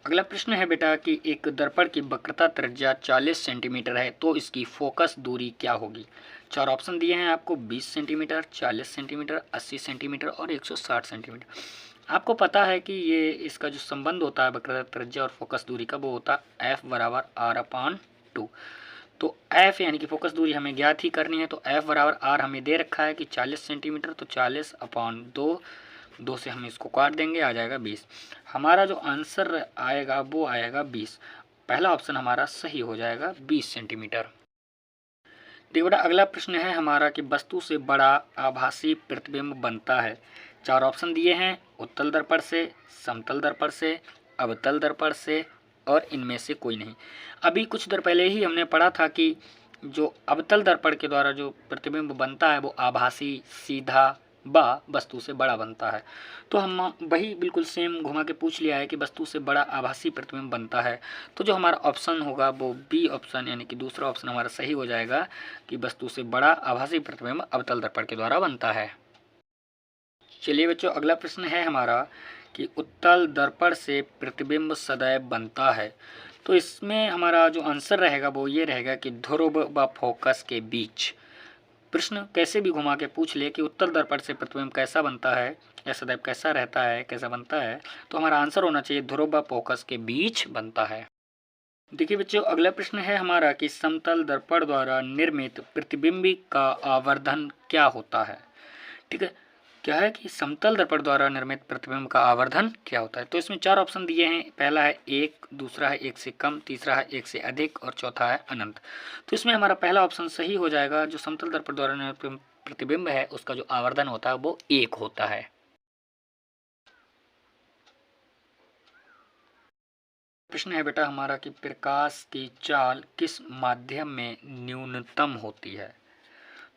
अगला प्रश्न है बेटा कि एक दर्पण की वक्रता त्रिज्या 40 सेंटीमीटर है तो इसकी फोकस दूरी क्या होगी। चार ऑप्शन दिए हैं आपको, 20 सेंटीमीटर, 40 सेंटीमीटर, 80 सेंटीमीटर और 160 सेंटीमीटर। आपको पता है कि ये इसका जो संबंध होता है वक्रता त्रिज्या और फोकस दूरी का, वो होता है F बराबर R/2। तो F यानी कि फोकस दूरी हमें ज्ञात ही करनी है, तो F बराबर R हमें दे रखा है कि 40 सेंटीमीटर, तो 40/2, 2 से हम इसको काट देंगे, आ जाएगा 20। हमारा जो आंसर आएगा वो आएगा 20। पहला ऑप्शन हमारा सही हो जाएगा, 20 सेंटीमीटर। देखो बेटा अगला प्रश्न है हमारा कि वस्तु से बड़ा आभासी प्रतिबिंब बनता है। चार ऑप्शन दिए हैं, उत्तल दर्पण से, समतल दर्पण से, अवतल दर्पण से और इनमें से कोई नहीं। अभी कुछ देर पहले ही हमने पढ़ा था कि जो अवतल दर्पण के द्वारा जो प्रतिबिंब बनता है वो आभासी, सीधा व वस्तु से बड़ा बनता है। तो हम वही बिल्कुल सेम घुमा के पूछ लिया है कि वस्तु से बड़ा आभासी प्रतिबिंब बनता है। तो जो हमारा ऑप्शन होगा वो बी ऑप्शन यानी कि दूसरा ऑप्शन हमारा सही हो जाएगा कि वस्तु से बड़ा आभासी प्रतिबिंब अवतल दर्पण के द्वारा बनता है। चलिए बच्चों अगला प्रश्न है हमारा कि उत्तल दर्पण से प्रतिबिंब सदैव बनता है। तो इसमें हमारा जो आंसर रहेगा वो ये रहेगा कि ध्रुव व फोकस के बीच। प्रश्न कैसे भी घुमा के पूछ ले कि उत्तल दर्पण से प्रतिबिंब कैसा बनता है या सदैव कैसा रहता है, कैसा बनता है, तो हमारा आंसर होना चाहिए ध्रुव व फोकस के बीच बनता है। देखिए बच्चों अगला प्रश्न है हमारा कि समतल दर्पण द्वारा निर्मित प्रतिबिंब का आवर्धन क्या होता है। ठीक है, क्या है कि समतल दर्पण द्वारा निर्मित प्रतिबिंब का आवर्धन क्या होता है। तो इसमें चार ऑप्शन दिए हैं, पहला है 1, दूसरा है 1 से कम, तीसरा है 1 से अधिक और चौथा है अनंत। तो इसमें हमारा पहला ऑप्शन सही हो जाएगा, जो समतल दर्पण द्वारा निर्मित प्रतिबिंब है उसका जो आवर्धन होता है वो 1 होता है। प्रश्न है बेटा हमारा कि प्रकाश की चाल किस माध्यम में न्यूनतम होती है।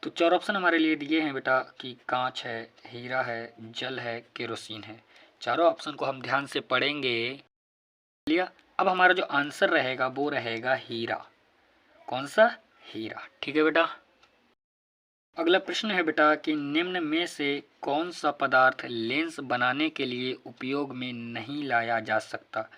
तो चार ऑप्शन हमारे लिए दिए हैं बेटा कि कांच है, हीरा है, जल है, केरोसिन है। चारों ऑप्शन को हम ध्यान से पढ़ेंगे। लिया, अब हमारा जो आंसर रहेगा वो रहेगा हीरा। कौन सा? हीरा। ठीक है बेटा। अगला प्रश्न है बेटा कि निम्न में से कौन सा पदार्थ लेंस बनाने के लिए उपयोग में नहीं लाया जा सकता।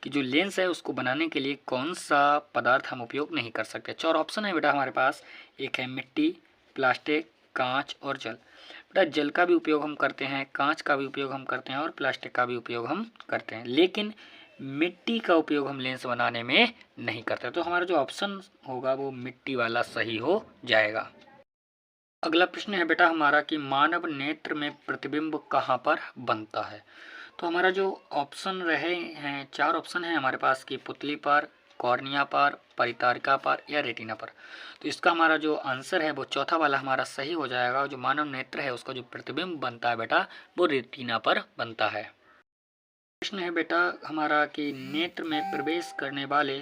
कि जो लेंस है उसको बनाने के लिए कौन सा पदार्थ हम उपयोग नहीं कर सकते। चार ऑप्शन है बेटा हमारे पास, एक है मिट्टी, प्लास्टिक, कांच और जल। बेटा जल का भी उपयोग हम करते हैं, कांच का भी उपयोग हम करते हैं और प्लास्टिक का भी उपयोग हम करते हैं, लेकिन मिट्टी का उपयोग हम लेंस बनाने में नहीं करते। तो हमारा जो ऑप्शन होगा वो मिट्टी वाला सही हो जाएगा। अगला प्रश्न है बेटा हमारा कि मानव नेत्र में प्रतिबिंब कहाँ पर बनता है। तो हमारा जो ऑप्शन रहे हैं, चार ऑप्शन है हमारे पास कि पुतली पर, कॉर्निया पर, परितारिका पर या रेटिना पर। तो इसका हमारा जो आंसर है वो चौथा वाला हमारा सही हो जाएगा। जो मानव नेत्र है उसका जो प्रतिबिंब बनता है बेटा वो रेटिना पर बनता है। प्रश्न है बेटा हमारा कि नेत्र में प्रवेश करने वाले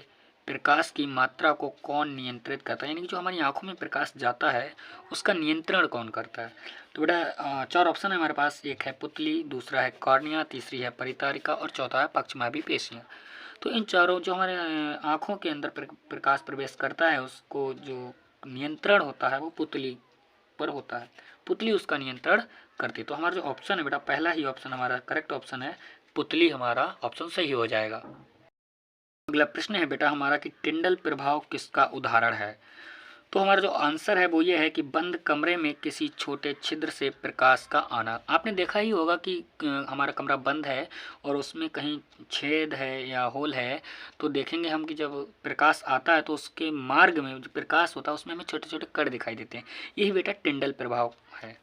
प्रकाश की मात्रा को कौन नियंत्रित करता है, यानी कि जो हमारी आंखों में प्रकाश जाता है उसका नियंत्रण कौन करता है। तो बेटा चार ऑप्शन है हमारे पास, एक है पुतली, दूसरा है कॉर्निया, तीसरी है परितारिका और चौथा है पक्षमाभी पेशियाँ। तो इन चारों जो हमारे आंखों के अंदर प्रकाश प्रवेश करता है उसको जो नियंत्रण होता है वो पुतली पर होता है, पुतली उसका नियंत्रण करती है। तो हमारा जो ऑप्शन है बेटा पहला ही ऑप्शन हमारा करेक्ट ऑप्शन है, पुतली हमारा ऑप्शन सही हो जाएगा। अगला प्रश्न है बेटा हमारा कि टिंडल प्रभाव किसका उदाहरण है। तो हमारा जो आंसर है वो ये है कि बंद कमरे में किसी छोटे छिद्र से प्रकाश का आना। आपने देखा ही होगा कि हमारा कमरा बंद है और उसमें कहीं छेद है या होल है, तो देखेंगे हम कि जब प्रकाश आता है तो उसके मार्ग में जो प्रकाश होता है उसमें हमें छोटे छोटे कण दिखाई देते हैं। यही बेटा टिंडल प्रभाव है।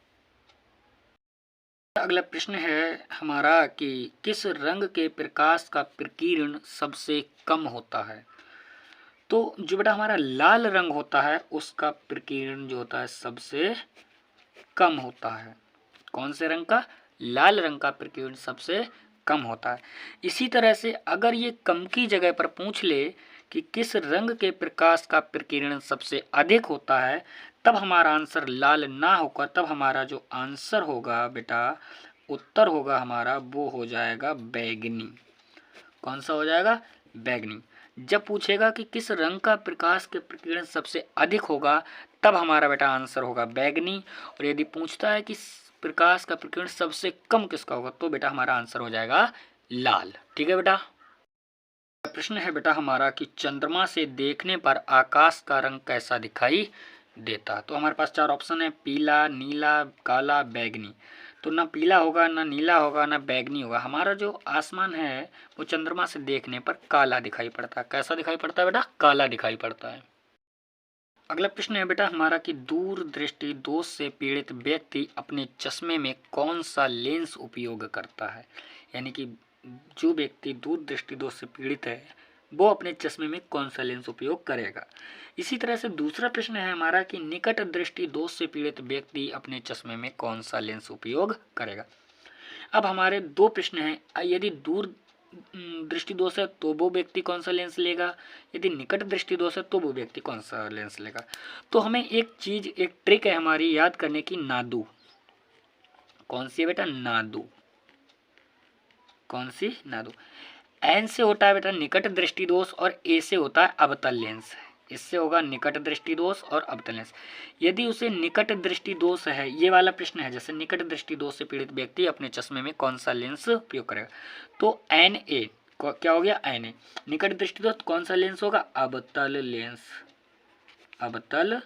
अगला प्रश्न है हमारा कि किस रंग के प्रकाश का प्रकीर्ण सबसे कम होता है। तो जो बेटा हमारा लाल रंग होता है उसका प्रकीर्ण जो होता है सबसे कम होता है। कौन से रंग का? लाल रंग का प्रकीर्ण सबसे कम होता है। इसी तरह से अगर ये कम की जगह पर पूछ ले कि किस रंग के प्रकाश का प्रकीर्ण सबसे अधिक होता है, तब हमारा आंसर लाल ना होकर तब हमारा जो आंसर होगा बेटा उत्तर होगा हमारा वो हो जाएगा बैगनी। कौन सा हो जाएगा? बैगनी। जब पूछेगा कि किस रंग का प्रकाश के प्रकीर्ण सबसे अधिक होगा तब हमारा बेटा आंसर होगा बैगनी। और यदि पूछता है कि प्रकाश का प्रकीर्ण सबसे कम किसका होगा तो बेटा हमारा आंसर हो जाएगा लाल। ठीक है बेटा। प्रश्न है बेटा हमारा कि चंद्रमा से देखने पर आकाश का रंग कैसा दिखाई देता। तो हमारे पास चार ऑप्शन है, पीला, नीला, काला, बैंगनी। तो ना पीला होगा, ना नीला होगा, ना बैंगनी होगा। हमारा जो आसमान है वो चंद्रमा से देखने पर काला दिखाई पड़ता है। कैसा दिखाई पड़ता है बेटा? काला दिखाई पड़ता है। अगला प्रश्न है बेटा हमारा कि दूर दृष्टि दोष से पीड़ित व्यक्ति अपने चश्मे में कौन सा लेंस उपयोग करता है। यानी कि जो व्यक्ति दूर दृष्टि दोष से पीड़ित है वो अपने चश्मे में कौन सा लेंस उपयोग करेगा। इसी तरह से दूसरा प्रश्न है हमारा कि निकट दृष्टि दोष से पीड़ित व्यक्ति अपने चश्मे में कौन सा लेंस उपयोग करेगा। अब हमारे दो प्रश्न हैं। यदि दूर दृष्टि दोष है तो वो व्यक्ति कौन सा लेंस लेगा, यदि निकट दृष्टि दोष है तो वो व्यक्ति कौन सा लेंस लेगा। तो हमें एक चीज, एक ट्रिक है हमारी याद करने की, नादू। कौन सी है बेटा? नादू। कौन सी? नादू। एन से होता है बेटा निकट दृष्टि दोष और ए से होता है अवतल लेंस। इससे होगा निकट दृष्टि दोष और अवतल लेंस। यदि उसे निकट दृष्टि दोष है, ये वाला प्रश्न है, जैसे निकट दृष्टि दोष से पीड़ित व्यक्ति अपने चश्मे में कौन सा लेंस उपयोग करेगा, तो एन ए क्या हो गया? N A. निकट दृष्टि दोष कौन सा लेंस होगा? अवतल लेंस। अवतल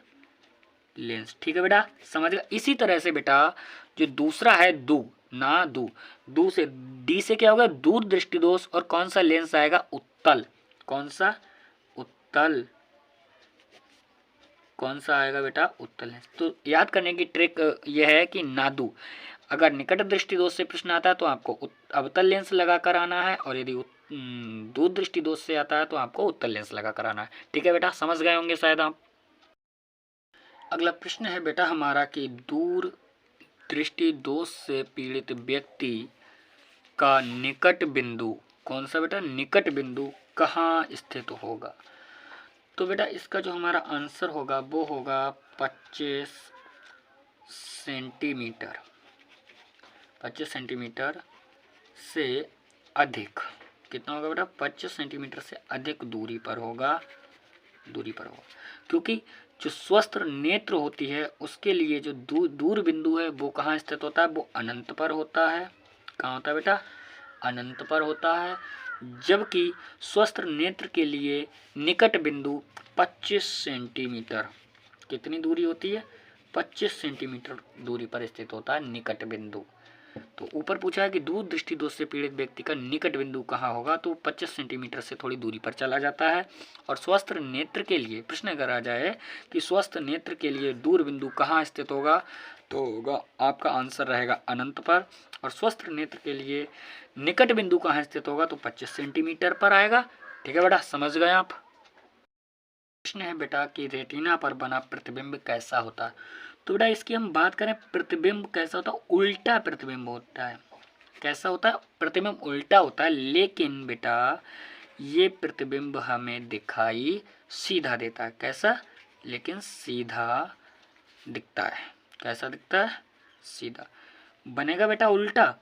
लेंस। ठीक है बेटा, समझ गया। इसी तरह से बेटा जो दूसरा है दू, ना दू, दू से डी से क्या होगा? दूर दृष्टि दोष और कौन सा लेंस आएगा? उत्तल। कौन सा? उत्तल। कौन सा आएगा बेटा? उत्तल लेंस। तो याद करने की ट्रिक यह है कि नादू, अगर निकट दृष्टि दोष से प्रश्न आता है तो आपको अवतल लेंस लगा कर आना है, और यदि दूर दृष्टि दोष से आता है तो आपको उत्तल लेंस लगा कर आना है। ठीक है बेटा, समझ गए होंगे शायद आप। अगला प्रश्न है बेटा हमारा कि दूर दृष्टि दोष से पीड़ित व्यक्ति का निकट बिंदु, कौन सा बेटा? निकट बिंदु कहाँ स्थित होगा। तो बेटा इसका जो हमारा आंसर होगा वो होगा 25 सेंटीमीटर। 25 सेंटीमीटर से अधिक। कितना होगा बेटा? 25 सेंटीमीटर से अधिक दूरी पर होगा। दूरी पर होगा, क्योंकि जो स्वस्थ नेत्र होती है उसके लिए जो दूर बिंदु है वो कहाँ स्थित होता है? वो अनंत पर होता है। कहाँ होता है बेटा? अनंत पर होता है। जबकि स्वस्थ नेत्र के लिए निकट बिंदु 25 सेंटीमीटर, कितनी दूरी होती है? 25 सेंटीमीटर दूरी पर स्थित होता है निकट बिंदु। तो ऊपर पूछा है कि दूर दृष्टि दोष से पीड़ित व्यक्ति का निकट बिंदु कहाँ होगा, तो 25 सेंटीमीटर से थोड़ी दूरी पर चला जाता है। और स्वस्थ नेत्र के लिए प्रश्न अगर आ जाए कि स्वस्थ नेत्र के लिए दूर बिंदु कहाँ स्थित होगा, तो होगा आपका आंसर रहेगा अनंत पर। और स्वस्थ नेत्र के लिए निकट बिंदु कहाँ स्थित होगा, तो 25 सेंटीमीटर पर आएगा। ठीक है बेटा, समझ गए आप। प्रश्न है बेटा कि रेटिना पर बना प्रतिबिंब कैसा होता है। तो बेटा इसकी हम बात करें, प्रतिबिंब कैसा होता है? उल्टा प्रतिबिंब होता है। कैसा होता है? प्रतिबिंब उल्टा होता है, लेकिन बेटा ये प्रतिबिंब हमें दिखाई सीधा देता है। कैसा? लेकिन सीधा दिखता है। कैसा दिखता है? सीधा। बनेगा बेटा उल्टा,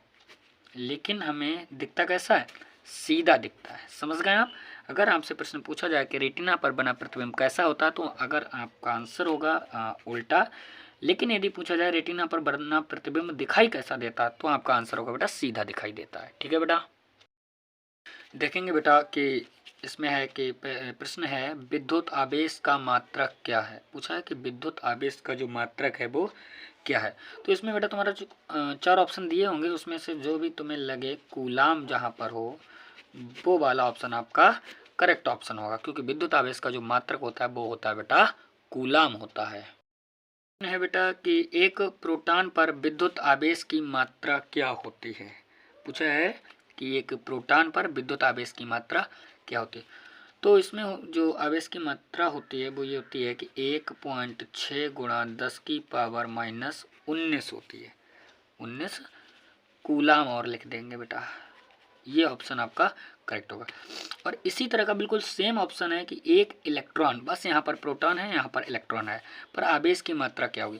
लेकिन हमें दिखता कैसा है? सीधा दिखता है। समझ गए आप। अगर आपसे प्रश्न पूछा जाए कि रेटिना पर बना प्रतिबिंब कैसा होता है, तो अगर आपका आंसर होगा उल्टा, लेकिन यदि पूछा जाए रेटिना पर बना प्रतिबिंब दिखाई कैसा देता है, तो आपका आंसर होगा बेटा सीधा दिखाई देता है। ठीक है बेटा, देखेंगे बेटा कि इसमें है कि प्रश्न है विद्युत आवेश का मात्रक क्या है। पूछा है कि विद्युत आवेश का जो मात्रक है वो क्या है। तो इसमें बेटा तुम्हारा जो 4 ऑप्शन दिए होंगे उसमें से जो भी तुम्हें लगे कूलाम जहाँ पर हो वो वाला ऑप्शन आपका करेक्ट ऑप्शन होगा, क्योंकि विद्युत आवेश का जो मात्रक होता है वो होता है बेटा कूलाम होता है। है बेटा कि एक प्रोटॉन पर विद्युत आवेश की मात्रा क्या होती है। पूछा है कि एक प्रोटॉन पर विद्युत आवेश की मात्रा क्या होती है। तो इसमें जो आवेश की मात्रा होती है वो ये होती है कि 1.6 गुणा 10 की पावर माइनस 19 होती है। 19 कूलाम और लिख देंगे बेटा, ये ऑप्शन आपका करेक्ट होगा। और इसी तरह का बिल्कुल सेम ऑप्शन है कि एक इलेक्ट्रॉन, बस यहाँ पर प्रोटॉन है यहाँ पर इलेक्ट्रॉन है, पर आवेश की मात्रा क्या होगी।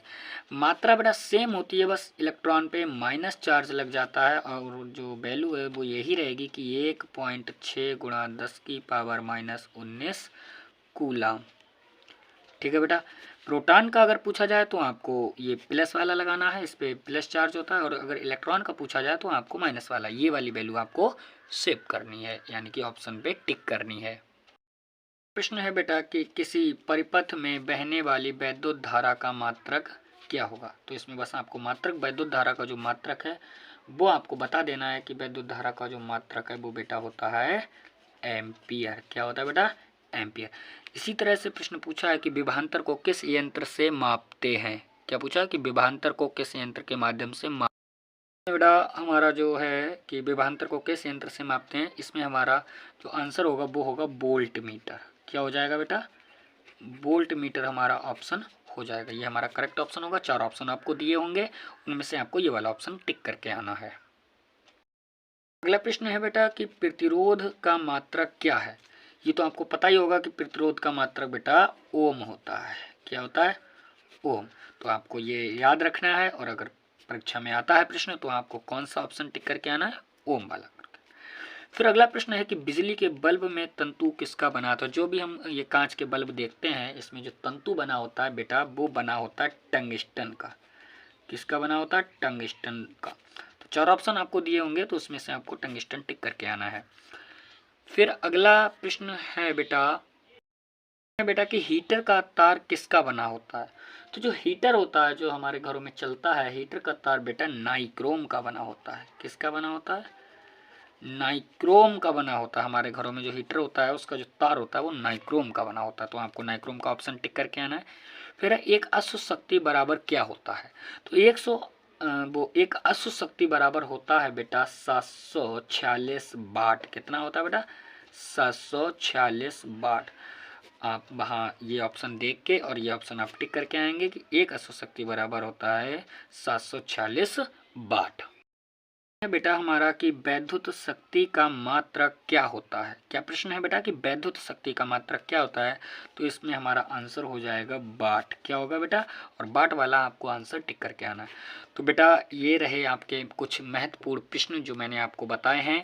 मात्रा बेटा सेम होती है, बस इलेक्ट्रॉन पे माइनस चार्ज लग जाता है और जो वैल्यू है वो यही रहेगी कि 1.6 गुणा 10 की पावर माइनस 19 कूलाम। ठीक है बेटा, प्रोटॉन का अगर पूछा जाए तो आपको ये प्लस वाला लगाना है, इस पर प्लस चार्ज होता है, और अगर इलेक्ट्रॉन का पूछा जाए तो आपको माइनस वाला, ये वाली वैल्यू आपको सेव करनी है, यानी कि ऑप्शन पे टिक करनी है। प्रश्न है बेटा कि किसी परिपथ में बहने वाली वैद्युत धारा का मात्रक क्या होगा। तो इसमें बस आपको मात्रक वैद्युत धारा का जो मात्रक है वो आपको बता देना है कि वैद्युत धारा का जो मात्रक है वो बेटा होता है एम्पियर। क्या होता है बेटा? एम्पियर। इसी तरह से प्रश्न पूछा है कि विभवांतर को किस यंत्र से मापते हैं। क्या पूछा है कि विभवांतर को किस यंत्र के माध्यम से बेटा हमारा जो है कि विभवांतर को किस यंत्र से मापते हैं, इसमें हमारा जो आंसर होगा वो होगा वोल्ट मीटर। क्या हो जाएगा बेटा? वोल्ट मीटर हमारा ऑप्शन हो जाएगा। ये हमारा करेक्ट ऑप्शन होगा। 4 ऑप्शन आपको दिए होंगे, उनमें से आपको ये वाला ऑप्शन टिक करके आना है। अगला प्रश्न है बेटा कि प्रतिरोध का मात्रक क्या है। ये तो आपको पता ही होगा कि प्रतिरोध का मात्रक बेटा ओम होता है। क्या होता है? ओम। तो आपको ये याद रखना है, और अगर परीक्षा में आता है प्रश्न तो आपको कौन सा ऑप्शन टिक करके आना है? ओम वाला करके। फिर अगला प्रश्न है कि बिजली के बल्ब में तंतु किसका बना होता है। जो भी हम ये कांच के बल्ब देखते हैं, इसमें जो तंतु बना होता है बेटा वो बना होता है टंगस्टन का। किसका बना होता है? टंगस्टन का। तो 4 ऑप्शन आपको दिए होंगे, तो उसमें से आपको टंगस्टन टिक करके आना है। फिर अगला प्रश्न है बेटा कि हीटर का तार किसका बना होता है। तो जो हीटर होता है जो हमारे घरों में चलता है, हीटर का तार बेटा नाइक्रोम का बना होता है। किसका बना होता है? नाइक्रोम का बना होता है। हमारे घरों में जो हीटर होता है उसका जो तार होता है वो नाइक्रोम का बना होता है। तो आपको नाइक्रोम का ऑप्शन टिक करके आना है। फिर एक अश्व शक्ति बराबर क्या होता है। तो एक अश्व शक्ति बराबर होता है बेटा 746 वाट। कितना होता है बेटा? 746 वाट। आप वहाँ ये ऑप्शन देख के और ये ऑप्शन आप टिक करके आएंगे कि एक अश्व शक्ति बराबर होता है 746 वाट। बेटा हमारा कि वैद्युत शक्ति का मात्रक क्या होता है। क्या प्रश्न है बेटा कि वैद्युत शक्ति का मात्रक क्या होता है। तो इसमें हमारा आंसर हो जाएगा वाट। क्या होगा बेटा? और वाट वाला आपको आंसर टिक करके आना है। तो बेटा ये रहे आपके कुछ महत्वपूर्ण प्रश्न जो मैंने आपको बताए हैं।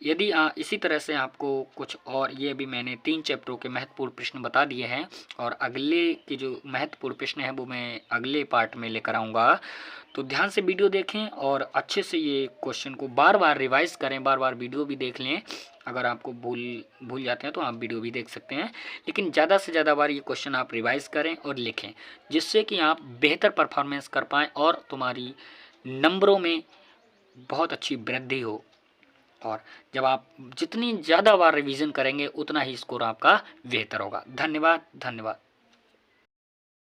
यदि इसी तरह से आपको कुछ और, ये भी मैंने 3 चैप्टरों के महत्वपूर्ण प्रश्न बता दिए हैं, और अगले के जो महत्वपूर्ण प्रश्न है वो मैं अगले पार्ट में लेकर आऊँगा। तो ध्यान से वीडियो देखें और अच्छे से ये क्वेश्चन को बार बार रिवाइज करें, बार बार वीडियो भी देख लें। अगर आपको भूल जाते हैं तो आप वीडियो भी देख सकते हैं, लेकिन ज़्यादा से ज़्यादा बार ये क्वेश्चन आप रिवाइज करें और लिखें, जिससे कि आप बेहतर परफॉर्मेंस कर पाएँ और तुम्हारी नंबरों में बहुत अच्छी वृद्धि हो। और जब आप जितनी ज़्यादा बार रिवीजन करेंगे उतना ही स्कोर आपका बेहतर होगा। धन्यवाद।